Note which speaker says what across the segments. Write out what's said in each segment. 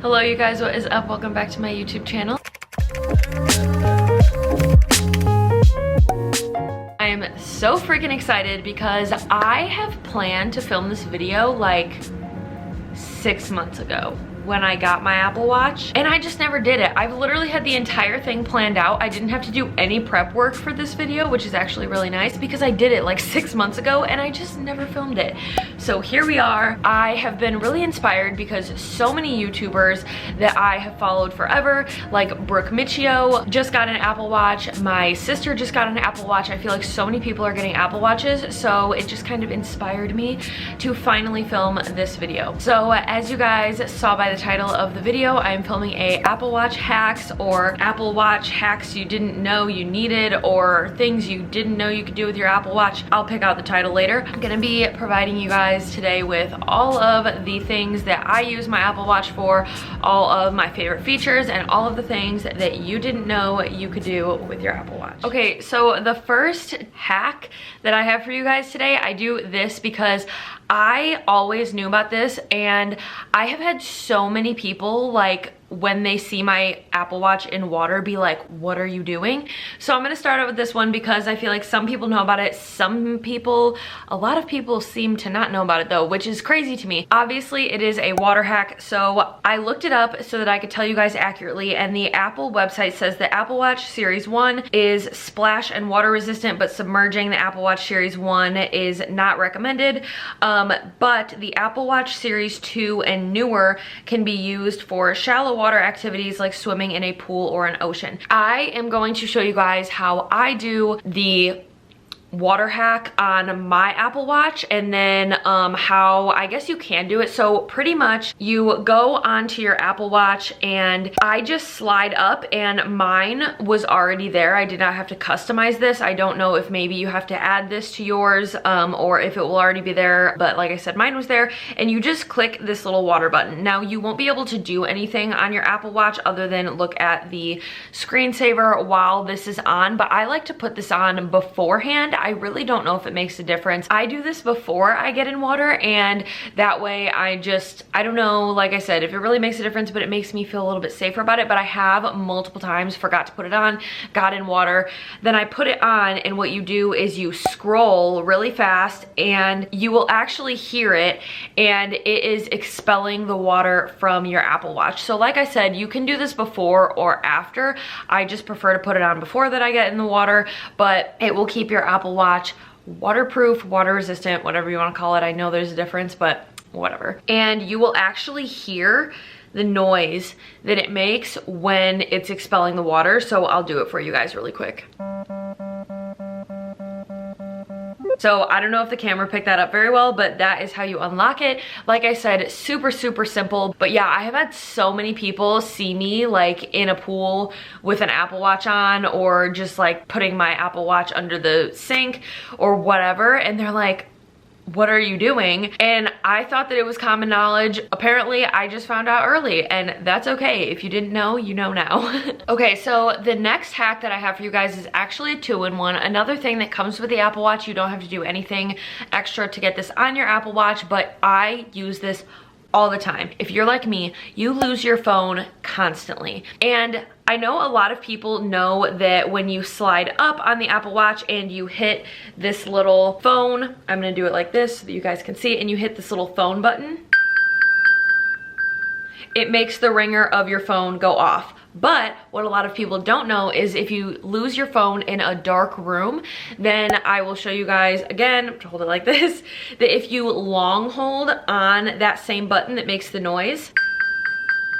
Speaker 1: Hello you guys, what is up? Welcome back to my YouTube channel. I am so freaking excited because I have planned to film this video like 6 months ago when I got my Apple Watch, and I just never did it. I've literally had the entire thing planned out. I didn't have to do any prep work for this video, which is actually really nice because I did it like 6 months ago and I just never filmed it. So here we are. I have been really inspired because so many YouTubers that I have followed forever, like Brooke Michio just got an Apple Watch, my sister just got an Apple Watch. I feel like so many people are getting Apple Watches, so it just kind of inspired me to finally film this video. So as you guys saw by the title of the video, I'm filming a Apple Watch hacks, or Apple Watch hacks you didn't know you needed, or things you didn't know you could do with your Apple Watch. I'll pick out the title later. I'm gonna be providing you guys today with all of the things that I use my Apple Watch for, all of my favorite features, and all of the things that you didn't know you could do with your Apple Watch. Okay, so the first hack that I have for you guys today, I do this because I always knew about this, and I have had so many people, like, when they see my Apple Watch in water, be like, what are you doing? So I'm gonna start out with this one because I feel like some people know about it. A lot of people seem to not know about it though, which is crazy to me. Obviously it is a water hack, so I looked it up so that I could tell you guys accurately, and the Apple website says the Apple Watch Series 1 is splash and water resistant, but submerging the Apple Watch Series 1 is not recommended. But the Apple Watch Series 2 and newer can be used for shallow water activities like swimming in a pool or an ocean. I am going to show you guys how I do the water hack on my Apple Watch, and then how I guess you can do it. So pretty much you go onto your Apple Watch, and I just slide up, and mine was already there. I did not have to customize this. I don't know if maybe you have to add this to yours, or if it will already be there, but like I said, mine was there, and you just click this little water button. Now you won't be able to do anything on your Apple Watch other than look at the screensaver while this is on, but I like to put this on beforehand. I really don't know if it makes a difference. I do this before I get in water, and that way I don't know, like I said, if it really makes a difference, but it makes me feel a little bit safer about it. But I have multiple times forgot to put it on, got in water, then I put it on, and what you do is you scroll really fast, and you will actually hear it, and it is expelling the water from your Apple Watch. So like I said, you can do this before or after. I just prefer to put it on before that I get in the water, but it will keep your Apple Watch waterproof, water resistant, whatever you want to call it. I know there's a difference, but whatever. And you will actually hear the noise that it makes when it's expelling the water. So I'll do it for you guys really quick. So I don't know if the camera picked that up very well, but that is how you unlock it. Like I said, super, super simple. But yeah, I have had so many people see me like in a pool with an Apple Watch on, or just like putting my Apple Watch under the sink or whatever, and they're like, what are you doing? And I thought that it was common knowledge. Apparently I just found out early, and that's okay. If you didn't know, you know now. Okay, so the next hack that I have for you guys is actually a 2-in-1. Another thing that comes with the Apple Watch, you don't have to do anything extra to get this on your Apple Watch, but I use this all the time. If you're like me, you lose your phone constantly. And I know a lot of people know that when you slide up on the Apple Watch and you hit this little phone, I'm gonna do it like this so that you guys can see it, and you hit this little phone button, it makes the ringer of your phone go off. But what a lot of people don't know is if you lose your phone in a dark room, then I will show you guys again, to hold it like this, that if you long hold on that same button that makes the noise,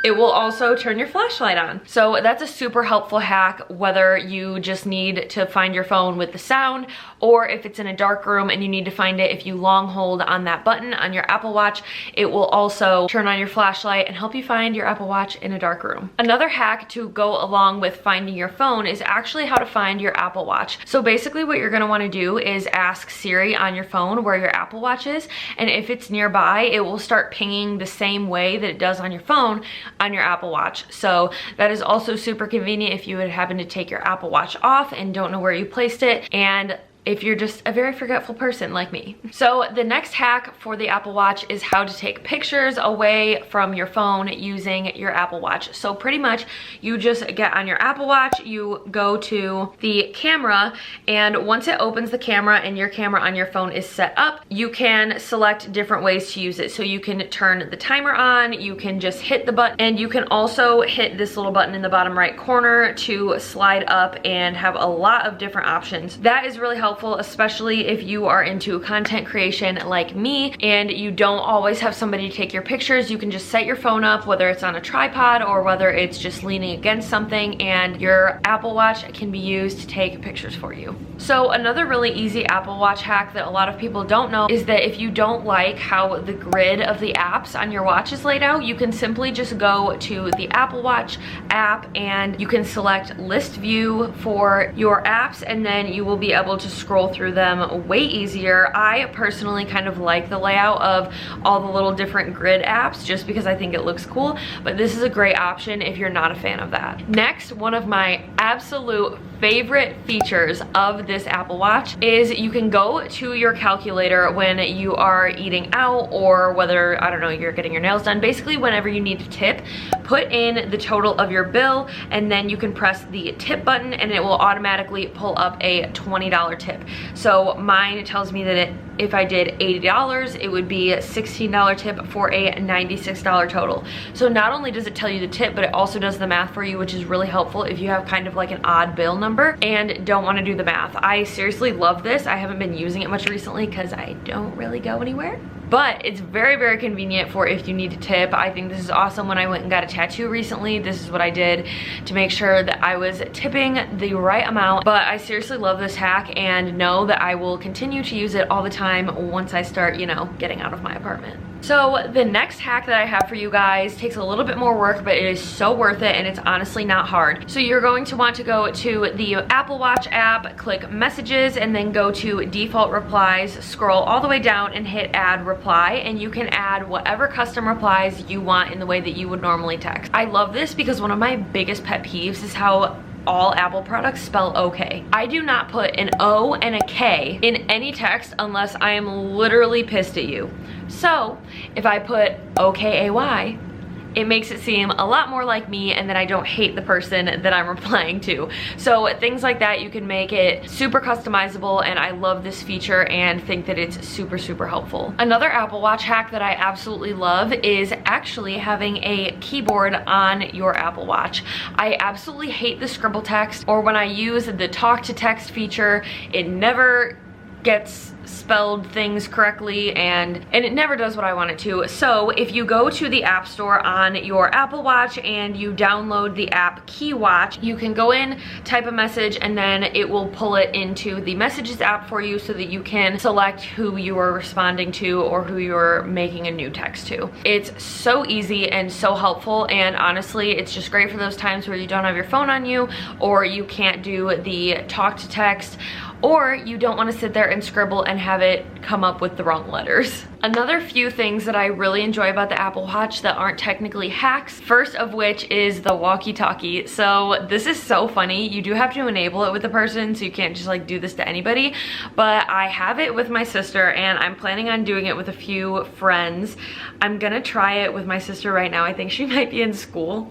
Speaker 1: it will also turn your flashlight on. So that's a super helpful hack, whether you just need to find your phone with the sound, or if it's in a dark room and you need to find it, if you long hold on that button on your Apple Watch, it will also turn on your flashlight and help you find your Apple Watch in a dark room. Another hack to go along with finding your phone is actually how to find your Apple Watch. So basically what you're gonna wanna do is ask Siri on your phone where your Apple Watch is, and if it's nearby, it will start pinging the same way that it does on your phone on your Apple Watch. So that is also super convenient if you would happen to take your Apple Watch off and don't know where you placed it. And if you're just a very forgetful person like me. So the next hack for the Apple Watch is how to take pictures away from your phone using your Apple Watch. So pretty much you just get on your Apple Watch, you go to the camera, and once it opens the camera and your camera on your phone is set up, you can select different ways to use it. So you can turn the timer on, you can just hit the button, and you can also hit this little button in the bottom right corner to slide up and have a lot of different options. That is really helpful, especially if you are into content creation like me and you don't always have somebody to take your pictures. You can just set your phone up, whether it's on a tripod or whether it's just leaning against something, and your Apple Watch can be used to take pictures for you. So another really easy Apple Watch hack that a lot of people don't know is that if you don't like how the grid of the apps on your watch is laid out, you can simply just go to the Apple Watch app and you can select list view for your apps, and then you will be able to scroll through them way easier. I personally kind of like the layout of all the little different grid apps just because I think it looks cool, but this is a great option if you're not a fan of that. Next, one of my absolute favorite features of this Apple Watch is you can go to your calculator when you are eating out, or whether, I don't know, you're getting your nails done. Basically, whenever you need to tip, put in the total of your bill, and then you can press the tip button and it will automatically pull up a $20 tip. So mine tells me that if I did $80, it would be a $16 tip for a $96 total. So not only does it tell you the tip, but it also does the math for you, which is really helpful if you have kind of like an odd bill number and don't want to do the math. I seriously love this. I haven't been using it much recently because I don't really go anywhere, but it's very, very convenient for if you need to tip. I think this is awesome. When I went and got a tattoo recently, this is what I did to make sure that I was tipping the right amount. But I seriously love this hack and know that I will continue to use it all the time once I start, you know, getting out of my apartment. So the next hack that I have for you guys takes a little bit more work, but it is so worth it, and it's honestly not hard. So you're going to want to go to the Apple Watch app, click messages, and then go to default replies, scroll all the way down and hit add reply, and you can add whatever custom replies you want in the way that you would normally text. I love this because one of my biggest pet peeves is how all Apple products spell okay. I do not put an O and a K in any text unless I am literally pissed at you. So if I put OKAY, it makes it seem a lot more like me, and then I don't hate the person that I'm replying to. So things like that, you can make it super customizable, and I love this feature and think that it's super, super helpful. Another Apple Watch hack that I absolutely love is actually having a keyboard on your Apple Watch. I absolutely hate the scribble text, or when I use the talk to text feature, it never gets spelled things correctly, and it never does what I want it to. So if you go to the App Store on your Apple Watch and you download the app Key Watch, you can go in, type a message, and then it will pull it into the Messages app for you so that you can select who you are responding to or who you're making a new text to. It's so easy and so helpful, and honestly, it's just great for those times where you don't have your phone on you, or you can't do the talk to text, or you don't want to sit there and scribble and have it come up with the wrong letters. Another few things that I really enjoy about the Apple Watch that aren't technically hacks, first of which is the Walkie Talkie. So this is so funny. You do have to enable it with the person, so you can't just like do this to anybody, but I have it with my sister and I'm planning on doing it with a few friends. I'm gonna try it with my sister right now. I think she might be in school,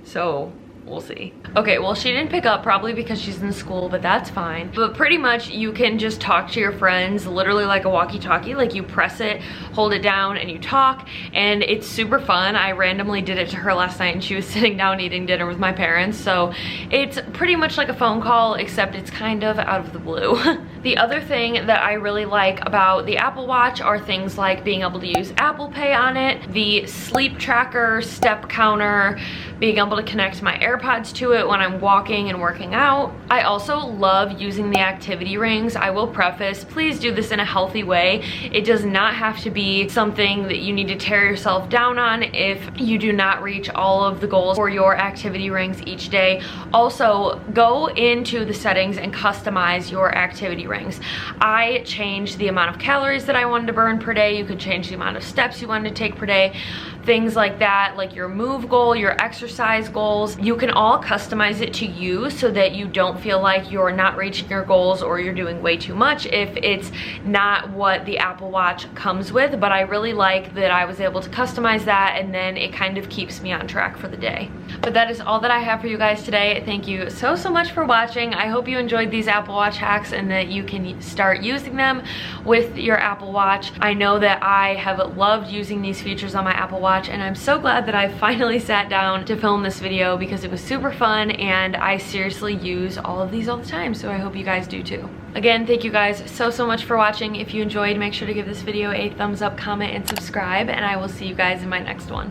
Speaker 1: so we'll see. Okay, well, she didn't pick up probably because she's in school, but that's fine. But pretty much you can just talk to your friends literally like a walkie-talkie. Like you press it, hold it down, and you talk, and it's super fun. I randomly did it to her last night and she was sitting down eating dinner with my parents. So it's pretty much like a phone call, except it's kind of out of the blue. The other thing that I really like about the Apple Watch are things like being able to use Apple Pay on it, the sleep tracker, step counter, being able to connect my AirPods to it when I'm walking and working out. I also love using the activity rings. I will preface, please do this in a healthy way. It does not have to be something that you need to tear yourself down on if you do not reach all of the goals for your activity rings each day. Also, go into the settings and customize your activity rings. I changed the amount of calories that I wanted to burn per day. You could change the amount of steps you wanted to take per day. things like that, like your move goal, your exercise goals. You can all customize it to you so that you don't feel like you're not reaching your goals or you're doing way too much if it's not what the Apple Watch comes with. But I really like that I was able to customize that, and then it kind of keeps me on track for the day. But that is all that I have for you guys today. Thank you so much for watching. I hope you enjoyed these Apple Watch hacks and that you can start using them with your Apple Watch. I know that I have loved using these features on my Apple Watch, and I'm so glad that I finally sat down to film this video because it was super fun, and I seriously use all of these all the time, so I hope you guys do too. Again, thank you guys so much for watching. If you enjoyed, make sure to give this video a thumbs up, comment, and subscribe, and I will see you guys in my next one.